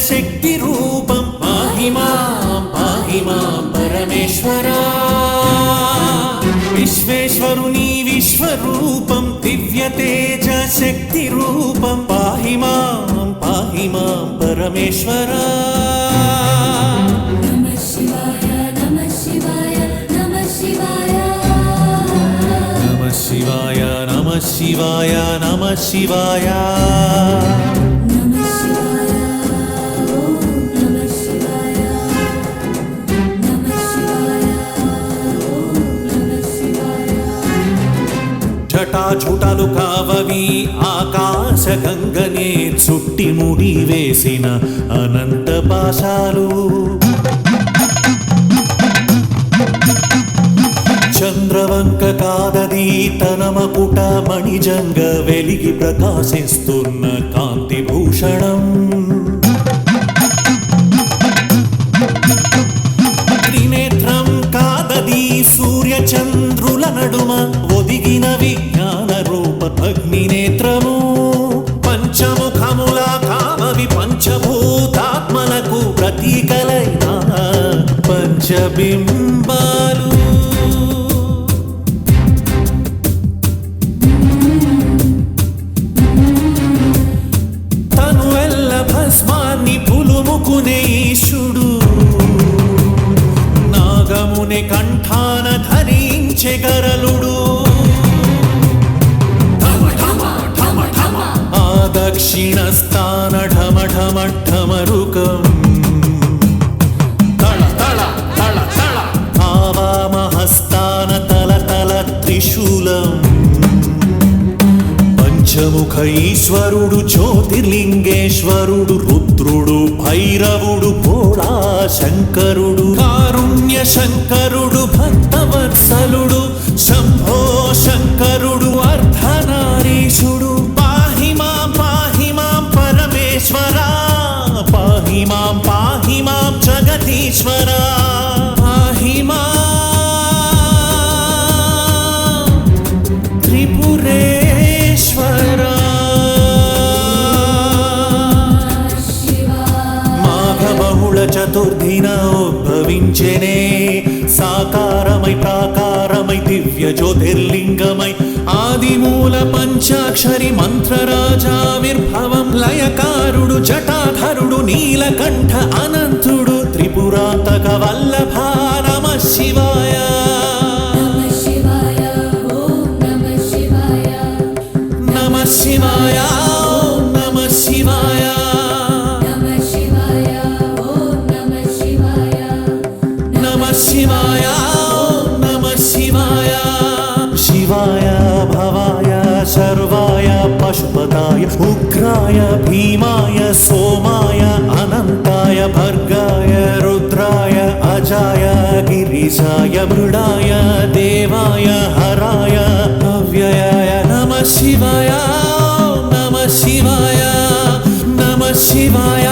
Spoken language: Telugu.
శక్తి రూపం పాహి మాం పరమేశ్వరా విశ్వేశ్వరుని విశ్వరూపం దివ్య తేజ శక్తి రూపం పాహి మాం పరమేశ్వరా నమః శివాయ నమః శివాయ నమః శివాయ నమః శివాయ నమః శివాయ నమః శివాయ జటాజుటాలు కావవి ఆకాశ గంగనే చుట్టి ముడి వేసిన అనంత పాశాలు చంద్రవంక కాదది తన మకుట మణిజంగ వెలిగి ప్రకాశిస్తున్న కాంతి భూషణం త్రినేత్రం కాదది సూర్య చంద్రుల నడుమ ఒదిగిన విజ్ఞాన రూప అగ్నినేత్రము పంచముఖముల కామవి పంచభూతాత్మలకు ప్రతీకలైన పంచబింబాలు తను ఎల్ల భస్మాన్ని పులుముకునే ఈశుడు నాగముని కంఠాన ధరించే గరలుడు ఆ దక్షిణ స్థాన ఢమ ఢమ ఢమరుకం తళ తళ తళ తళ ఆ వామహస్తాన తల తల త్రిశూలం పంచముఖ ఈశ్వరుడు జ్యోతిర్లింగేశ్వరుడు రుద్రుడు భైరవుడు భోళా శంకరుడు కారుణ్య శంకరుడు భక్తవత్సలుడు శంభో శంకరుడు అర్ధనారీశుడు పాహి మాం పరమేశ్వరా పాహి మాం జగదీశ్వరా పాహి మాం త్రిపురేశ్వరా మాఘబహుళ చతుర్థిన ఉద్భవించెనే సాకారమై ప్రాకారమై దివ్య జ్యోతిర్లింగమై ఆదిమూల పంచాక్షరి మంత్రరాజావిర్భవం లయకారుడు జటాధరుడు నీలకంఠ అనంతుడు త్రిపురాంతక వల్లభ నమః శివాయ నమః శివాయ ఓం నమః శివాయ నమః శివాయ ఓం నమః శివాయ నమః శివాయ ఓం నమః శివాయ నమః శివాయ ఓం నమః శివాయ శివాయ భవాయ సర్వాయ పశుపతాయ ఉగ్రాయ భీమాయ సోమాయ అనంతాయ భర్గాయ రుద్రాయ అజాయ గిరిజాయ మృడాయ దేవాయ హరాయ అవ్యయాయ నమః శివాయ నమః శివాయ నమః శివాయ